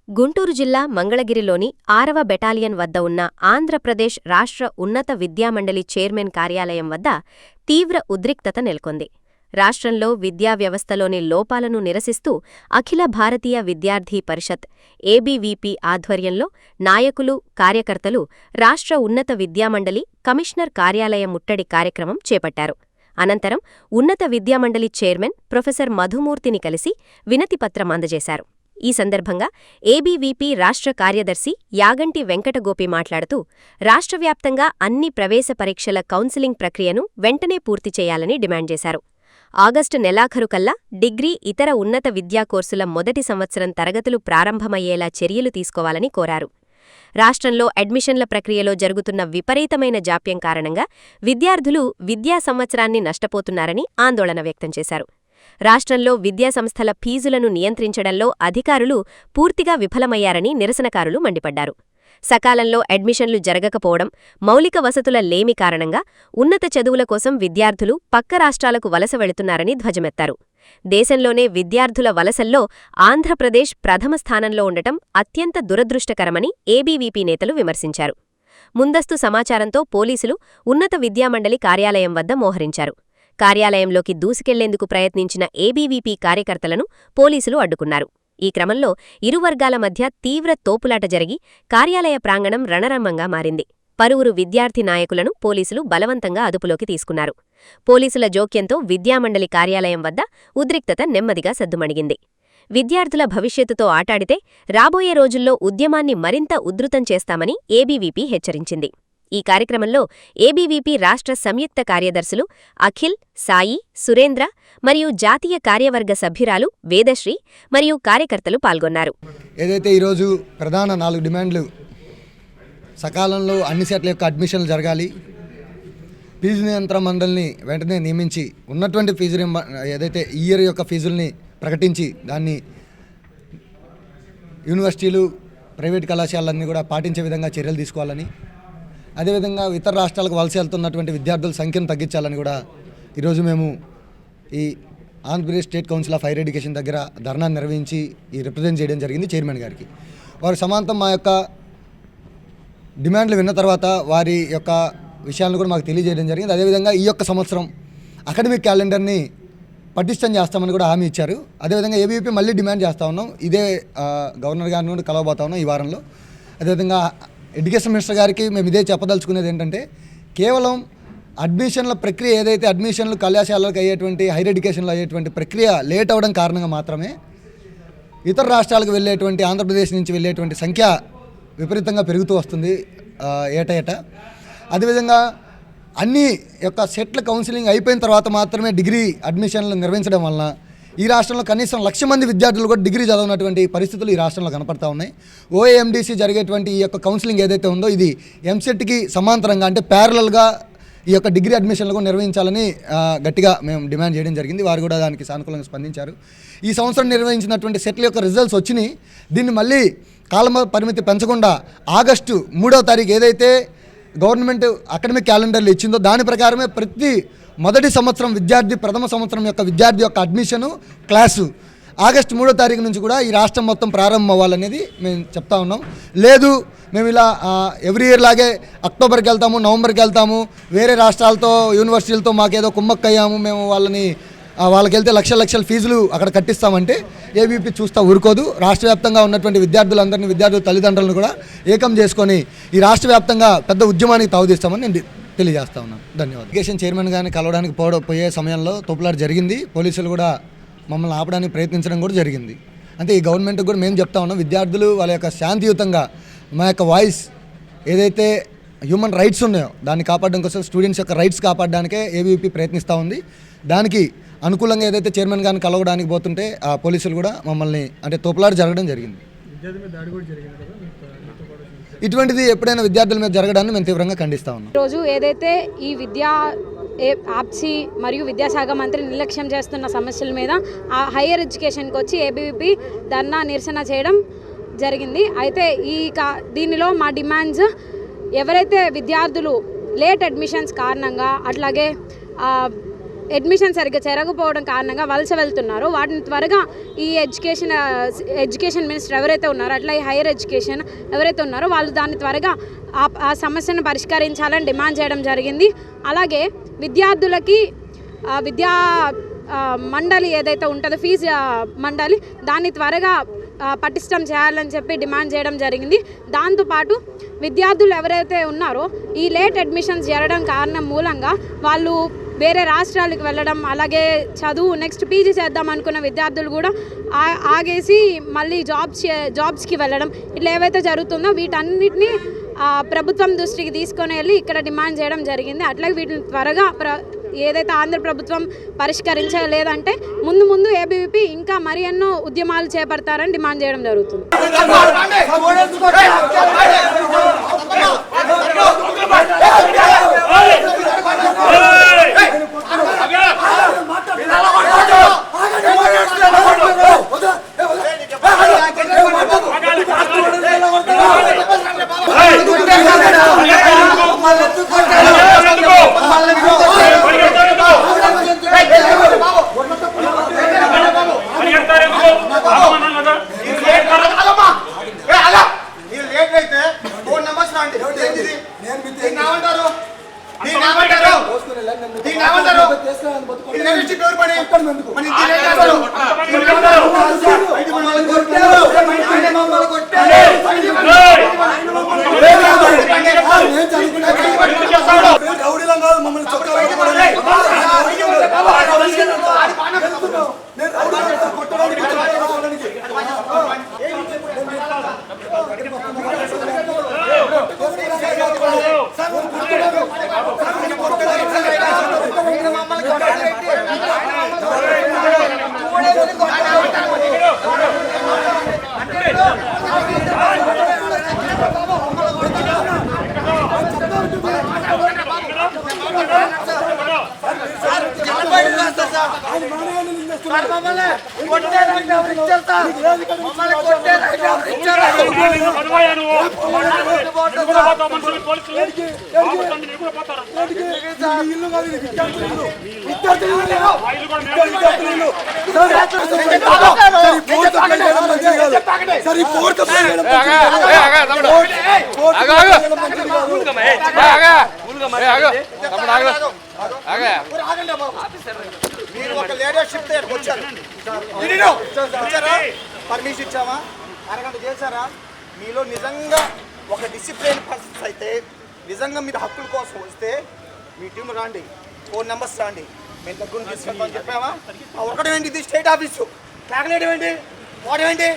గుంటూరు జిల్లా మంగళగిరిలోని 6వ బెటాలియన్ వద్ద ఉన్న ఆంధ్రప్రదేశ్ రాష్ట్ర ఉన్నత విద్యామండలి చైర్మన్ కార్యాలయం వద్ద తీవ్ర ఉద్రిక్తత నెలకొంది. రాష్ట్రంలో విద్యా వ్యవస్థలోని లోపాలను నిరసిస్తూ అఖిల భారతీయ విద్యార్థి పరిషత్ ఏబీవీపీ ఆధ్వర్యంలో నాయకులు, కార్యకర్తలు రాష్ట్ర ఉన్నత విద్యామండలి కమిషనర్ కార్యాలయ ముట్టడి కార్యక్రమం చేపట్టారు. అనంతరం ఉన్నత విద్యామండలి చైర్మన్ ప్రొఫెసర్ మధుమూర్తిని కలిసి వినతిపత్రం అందజేశారు. ఈ సందర్భంగా ఏబీవీపీ రాష్ట్ర కార్యదర్శి యాగంటి వెంకటగోపి మాట్లాడుతూ, రాష్ట్రవ్యాప్తంగా అన్ని ప్రవేశ పరీక్షల కౌన్సిలింగ్ ప్రక్రియను వెంటనే పూర్తి చేయాలని డిమాండ్ చేశారు. ఆగస్టు నెలాఖరుకల్లా డిగ్రీ, ఇతర ఉన్నత విద్యా కోర్సుల మొదటి సంవత్సరం తరగతులు ప్రారంభమయ్యేలా చర్యలు తీసుకోవాలని కోరారు. రాష్ట్రంలో అడ్మిషన్ల ప్రక్రియలో జరుగుతున్న విపరీతమైన జాప్యం కారణంగా విద్యార్థులు విద్యా సంవత్సరాన్ని నష్టపోతున్నారని ఆందోళన వ్యక్తం చేశారు. రాష్ట్రంలో విద్యాసంస్థల ఫీజులను నియంత్రించడంలో అధికారులు పూర్తిగా విఫలమయ్యారని నిరసనకారులు మండిపడ్డారు. సకాలంలో అడ్మిషన్లు జరగకపోవడం, మౌలిక వసతుల లేమి కారణంగా ఉన్నత చదువుల కోసం విద్యార్థులు పక్క రాష్ట్రాలకు వలస వెళుతున్నారని ధ్వజమెత్తారు. దేశంలోనే విద్యార్థుల వలసల్లో ఆంధ్రప్రదేశ్ ప్రథమ స్థానంలో ఉండటం అత్యంత దురదృష్టకరమని ఏబీవీపీ నేతలు విమర్శించారు. ముందస్తు సమాచారంతో పోలీసులు ఉన్నత విద్యామండలి కార్యాలయం వద్ద మోహరించారు. కార్యాలయంలోకి దూసుకెళ్లేందుకు ప్రయత్నించిన ఏబీవీపీ కార్యకర్తలను పోలీసులు అడ్డుకున్నారు. ఈ క్రమంలో ఇరు వర్గాల మధ్య తీవ్ర తోపులాట జరిగి కార్యాలయ ప్రాంగణం రణరంగంగా మారింది. పలువురు విద్యార్థి నాయకులను పోలీసులు బలవంతంగా అదుపులోకి తీసుకున్నారు. పోలీసుల జోక్యంతో విద్యామండలి కార్యాలయం వద్ద ఉద్రిక్తత నెమ్మదిగా సద్దుమణిగింది. విద్యార్థుల భవిష్యత్తుతో ఆటాడితే రాబోయే రోజుల్లో ఉద్యమాన్ని మరింత ఉధృతం చేస్తామని ఏబీవీపీ హెచ్చరించింది. ఈ కార్యక్రమంలో ఏబీవీపీ రాష్ట్ర సంయుక్త కార్యదర్శులు అఖిల్, సాయి, సురేంద్ర మరియు జాతీయ కార్యవర్గ సభ్యురాలు వేదశ్రీ మరియు కార్యకర్తలు పాల్గొన్నారు. ఏదైతే ఈరోజు ప్రధాన 4 డిమాండ్లు, సకాలంలో అన్ని సెట్ల యొక్క అడ్మిషన్లు జరగాలి, ఫీజు నియంత్రణ మండలిని వెంటనే నియమించి ఉన్నటువంటి ఫీజు ఏదైతే ఇయర్ యొక్క ఫీజుల్ని ప్రకటించి దాన్ని యూనివర్సిటీలు, ప్రైవేట్ కళాశాలన్నీ కూడా పాటించే విధంగా చర్యలు తీసుకోవాలని, అదేవిధంగా ఇతర రాష్ట్రాలకు వలస వెళ్తున్నటువంటి విద్యార్థుల సంఖ్యను తగ్గించాలని కూడా ఈరోజు మేము ఈ Andhra Pradesh state council of higher education దగ్గర ధర్నా నిర్వహించి రిప్రజెంట్ చేయడం జరిగింది చైర్మన్ గారికి. వారి సమాంతం మా యొక్క డిమాండ్లు విన్న తర్వాత వారి యొక్క విషయాలను కూడా మాకు తెలియజేయడం జరిగింది. అదేవిధంగా ఈ యొక్క సంవత్సరం అకాడమిక్ క్యాలెండర్ని పటిష్టం చేస్తామని కూడా హామీ ఇచ్చారు. అదేవిధంగా ఏబీవీపీ మళ్ళీ డిమాండ్ చేస్తూ ఉన్నాం, ఇదే గవర్నర్ గారిని కూడా కలవబోతా ఉన్నాం ఈ వారంలో. అదేవిధంగా ఎడ్యుకేషన్ మినిస్టర్ గారికి మేము ఇదే చెప్పదలుచుకునేది ఏంటంటే, కేవలం అడ్మిషన్ల ప్రక్రియ ఏదైతే అడ్మిషన్లు కళాశాలలకు అయ్యేటువంటి హైయర్ ఎడ్యుకేషన్లో అయ్యేటువంటి ప్రక్రియ లేట్ అవ్వడం కారణంగా మాత్రమే ఇతర రాష్ట్రాలకు వెళ్ళేటువంటి, ఆంధ్రప్రదేశ్ నుంచి వెళ్ళేటువంటి సంఖ్య విపరీతంగా పెరుగుతూ వస్తుంది ఏటా. అదేవిధంగా అన్ని యొక్క సెట్ల కౌన్సిలింగ్ అయిపోయిన తర్వాత మాత్రమే డిగ్రీ అడ్మిషన్లు నిర్వహించడం వలన ఈ రాష్ట్రంలో కనీసం 1,00,000 మంది విద్యార్థులు కూడా డిగ్రీ చదవనటువంటి పరిస్థితులు ఈ రాష్ట్రంలో కనపడతా ఉన్నాయి. ఓఏఎండిసి జరిగేటువంటి ఈ యొక్క కౌన్సిలింగ్ ఏదైతే ఉందో ఇది ఎంసెట్కి సమాంతరంగా, అంటే ప్యారలల్గా ఈ యొక్క డిగ్రీ అడ్మిషన్లు కూడా నిర్వహించాలని గట్టిగా మేము డిమాండ్ చేయడం జరిగింది. వారు కూడా దానికి సానుకూలంగా స్పందించారు. ఈ సంవత్సరం నిర్వహించినటువంటి సెట్ల యొక్క రిజల్ట్స్ వచ్చినాయి. దీన్ని మళ్ళీ కాల పరిమితి పెంచకుండా ఆగస్టు 3వ తారీఖు ఏదైతే గవర్నమెంట్ అకాడమిక్ క్యాలెండర్లు ఇచ్చిందో దాని ప్రకారమే ప్రతి మొదటి సంవత్సరం విద్యార్థి, ప్రథమ సంవత్సరం యొక్క విద్యార్థి యొక్క అడ్మిషను క్లాసు ఆగస్టు 3వ తారీఖు నుంచి కూడా ఈ రాష్ట్రం మొత్తం ప్రారంభం అవ్వాలనేది మేము చెప్తా ఉన్నాం. లేదు మేము ఇలా ఎవ్రీ ఇయర్ లాగే అక్టోబర్కి వెళ్తాము, నవంబర్కి వెళ్తాము, వేరే రాష్ట్రాలతో యూనివర్సిటీలతో మాకేదో కుమ్మక్కయ్యాము, మేము వాళ్ళకి వెళ్తే లక్షల ఫీజులు అక్కడ కట్టిస్తామంటే ఏబీవీపీ చూస్తూ ఊరుకోదు. రాష్ట్ర వ్యాప్తంగా ఉన్నటువంటి విద్యార్థులందరినీ, విద్యార్థుల తల్లిదండ్రులను కూడా ఏకం చేసుకొని ఈ రాష్ట్ర వ్యాప్తంగా పెద్ద ఉద్యమానికి తావుదీస్తామని నేను తెలియజేస్తా ఉన్నాను. ధన్యవాదాలు. ఎడ్యుకేషన్ చైర్మన్ గారిని కలవడానికి పోయే సమయంలో తోపులాట జరిగింది. పోలీసులు కూడా మమ్మల్ని ఆపడానికి ప్రయత్నించడం కూడా జరిగింది. అంటే ఈ గవర్నమెంట్కి కూడా మేము చెప్తా ఉన్నాం, విద్యార్థులు వాళ్ళ యొక్క శాంతియుతంగా మా యొక్క వాయిస్ ఏదైతే హ్యూమన్ రైట్స్ ఉన్నాయో దాన్ని కాపాడడం కోసం, స్టూడెంట్స్ యొక్క రైట్స్ కాపాడడానికే ఏబీవీపీ ప్రయత్నిస్తూ ఉంది. దానికి అనుకూలంగా ఏదైతే చైర్మన్ గారిని కలవడానికి పోతుంటే ఆ పోలీసులు కూడా మమ్మల్ని అంటే తోపులాట జరగడం జరిగింది. ఇటువంటిది ఎప్పుడైనా విద్యార్థుల మీద జరగడాన్ని మేము తీవ్రంగా ఖండిస్తా ఉన్నాం. రోజు ఏదైతే ఈ ఆప్సీ మరియు విద్యాశాఖ మంత్రి నిర్లక్ష్యం చేస్తున్న సమస్యల మీద హైయర్ ఎడ్యుకేషన్కి వచ్చి ఏబీవీపీ ధర్నా నిరసన చేయడం జరిగింది. అయితే దీనిలో మా డిమాండ్స్, ఎవరైతే విద్యార్థులు లేట్ అడ్మిషన్స్ కారణంగా, అట్లాగే అడ్మిషన్ సరిగ్గా జరగకపోవడం కారణంగా వలస వెళ్తున్నారు. వాటిని త్వరగా ఈ ఎడ్యుకేషన్ మినిస్టర్ ఎవరైతే ఉన్నారో, అట్లా ఈ హైయర్ ఎడ్యుకేషన్ ఎవరైతే ఉన్నారో వాళ్ళు దాన్ని త్వరగా ఆ సమస్యను పరిష్కరించాలని డిమాండ్ చేయడం జరిగింది. అలాగే విద్యార్థులకి విద్యా మండలి ఏదైతే ఉంటుందో ఫీజు మండలి దాన్ని త్వరగా పటిష్టం చేయాలని చెప్పి డిమాండ్ చేయడం జరిగింది. దాంతోపాటు విద్యార్థులు ఎవరైతే ఉన్నారో ఈ లేట్ అడ్మిషన్స్ జరగడం కారణం మూలంగా వాళ్ళు వేరే రాష్ట్రాలకు వెళ్ళడం, అలాగే చదువు నెక్స్ట్ పీజీ చేద్దాం అనుకున్న విద్యార్థులు కూడా ఆగేసి మళ్ళీ జాబ్స్కి వెళ్ళడం, ఇట్లా ఏవైతే జరుగుతుందో వీటన్నిటిని ప్రభుత్వం దృష్టికి తీసుకొని వెళ్ళి ఇక్కడ డిమాండ్ చేయడం జరిగింది. అట్లాగే వీటిని త్వరగా ఏదైతే ఆంధ్ర ప్రభుత్వం పరిష్కరించలేదంటే ముందు ఏబీవీపీ ఇంకా మరి ఎన్నో ఉద్యమాలు చేపడతారని డిమాండ్ చేయడం జరుగుతుంది. మీరు ఒక లీడర్షిప్ పర్మిషన్ ఇచ్చామా, అరగంట చేశారా? మీలో నిజంగా ఒక డిసిప్లిన్ పర్సన్స్ అయితే, నిజంగా మీరు హక్కుల కోసం వస్తే మీ టీం రాండి, 4 నెంబర్స్ రాండి, మేము దగ్గర తీసుకెళ్తామని చెప్పామా? ఒకటి ఏంటి, ఇది స్టేట్ ఆఫీసు, క్యాకులేట్ ఏంటి, వాడు ఏంటి?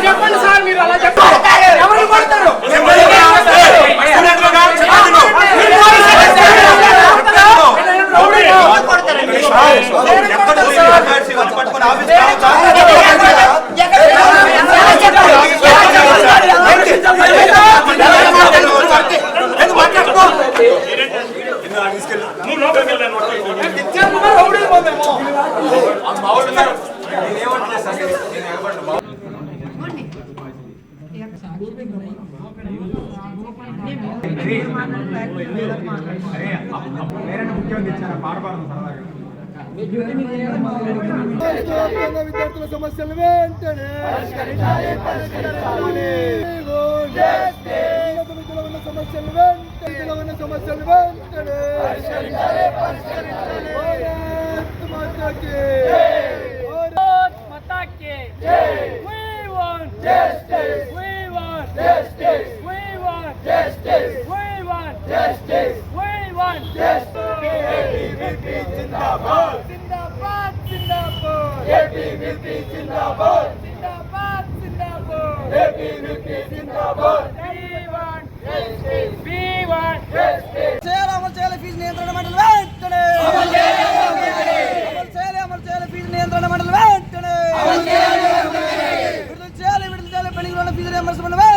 చెప్పండి సార్, మీరు అలా చెప్పండి. ఎవరు కొడతారు? విద్యార్థుల సమస్యలు వెంటనే సమస్యలు వెంటనే అమలు చేయాలి ఫీజు నియంత్రణ మండలి వెంటనే అమలు చేయాలి ఫీజు నియంత్రణ మండలి వెంటనే విడుదల చేయాలి పెండింగ్ లో ఉన్న ఫీజు రియంబర్స్మెంట్ వెంటనే